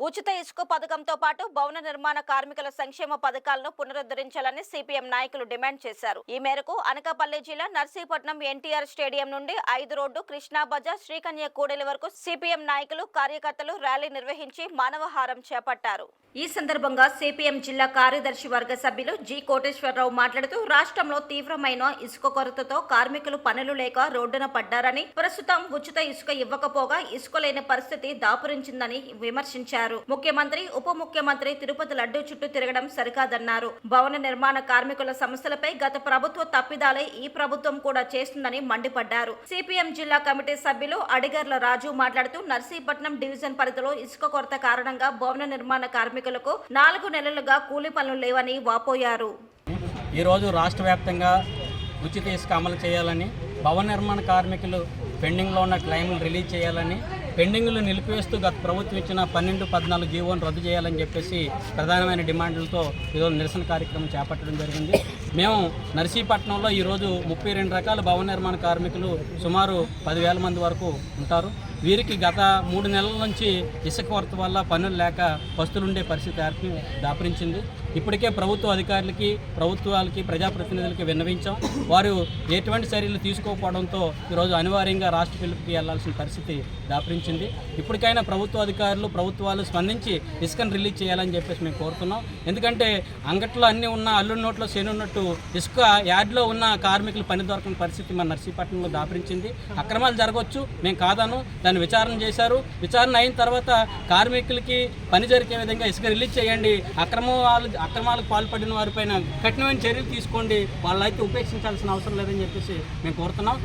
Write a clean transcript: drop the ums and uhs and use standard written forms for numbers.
ఉచిత ఇసుక పథకంతో పాటు భవన నిర్మాణ కార్మికుల సంక్షేమ పథకాలను పునరుద్ధరించాలని సిపిఎం నాయకులు డిమాండ్ చేశారు. ఈ మేరకు అనకాపల్లి జిల్లా నర్సీపట్నం ఎన్టీఆర్ స్టేడియం నుండి 5 రోడ్డు కృష్ణా బజార్ శ్రీకన్య కూడలి వరకు సిపిఎం నాయకులు కార్యకర్తలు ర్యాలీ నిర్వహించి మానవహారం చేపట్టారు. ఈ సందర్భంగా సిపిఎం జిల్లా కార్యదర్శి వర్గ సభ్యులు జి కోటేశ్వరరావు మాట్లాడుతూ రాష్ట్రంలో తీవ్రమైన ఇసుక కొరతతో కార్మికులు పనులు లేక రోడ్డున పడ్డారని, ప్రస్తుతం ఉచిత ఇసుక ఇవ్వకపోగా ఇసుక లేని పరిస్థితి దాపురించిందని విమర్శించారు. ముఖ్యమంత్రి, ఉప ముఖ్యమంత్రి తిరుపతి లడ్డూ చుట్టూ తిరగడం సరికాదన్నారు. భవన నిర్మాణ కార్మికుల సమస్యలపై గత ప్రభుత్వ తప్పిదాలే ఈ ప్రభుత్వం కూడా చేస్తుందని మండిపడ్డారు. సిపిఎం జిల్లా కమిటీ సభ్యులు అడిగర్ల రాజు మాట్లాడుతూ నర్సీపట్నం డివిజన్ పరిధిలో ఇసుక కొరత కారణంగా భవన నిర్మాణ కార్మికులకు 4 నెలలుగా కూలీ పనులు లేవని వాపోయారు. ఈరోజు రాష్ట్ర వ్యాప్తంగా ఉచిత ఇసుక అమలు చేయాలని, భవన నిర్మాణ కార్మికులు పెండింగ్లో ఉన్న క్లెయిమ్లు రిలీజ్ చేయాలని, పెండింగ్లు నిలిపివేస్తూ గత ప్రభుత్వం ఇచ్చిన 12, 14 జీవోను రద్దు చేయాలని చెప్పేసి ప్రధానమైన డిమాండ్లతో ఈరోజు నిరసన కార్యక్రమం చేపట్టడం జరిగింది. మేము నర్సీపట్నంలో ఈరోజు 32 రకాల భవన నిర్మాణ కార్మికులు సుమారు 10,000 మంది వరకు ఉంటారు. వీరికి గత 3 నెలల నుంచి ఇసుక కొరత వల్ల పనులు లేక పస్తులుండే పరిస్థితి దాపురించింది. ఇప్పటికే ప్రభుత్వ అధికారులకి, ప్రభుత్వాలకి, ప్రజాప్రతినిధులకి విన్నవించాం. వారు ఎటువంటి చర్యలు తీసుకోకపోవడంతో ఈరోజు అనివార్యంగా రాష్ట్ర పిలుపుకి వెళ్లాల్సిన పరిస్థితి దాపురించింది. ఇప్పటికైనా ప్రభుత్వ అధికారులు, ప్రభుత్వాలు స్పందించి ఇసుకను రిలీజ్ చేయాలని చెప్పేసి మేము కోరుతున్నాం. ఎందుకంటే అంగట్లో అన్నీ ఉన్న అల్లుడి నోట్లో శనున్నట్టు ఇసుక యార్డ్లో ఉన్న కార్మికులు పని దొరకని పరిస్థితి మన నర్సీపట్నంలో దాపురించింది. అక్రమాలు జరగవచ్చు, మేము కాదను. దాన్ని విచారణ చేశారు. విచారణ అయిన తర్వాత కార్మికులకి పని జరిగే విధంగా ఇసుక రిలీజ్ చేయండి, అక్రమాలకు పాల్పడిన వారిపైన కఠినమైన చర్యలు తీసుకోండి, వాళ్ళైతే ఉపేక్షించాల్సిన అవసరం లేదని చెప్పేసి మేము కోరుతున్నాం.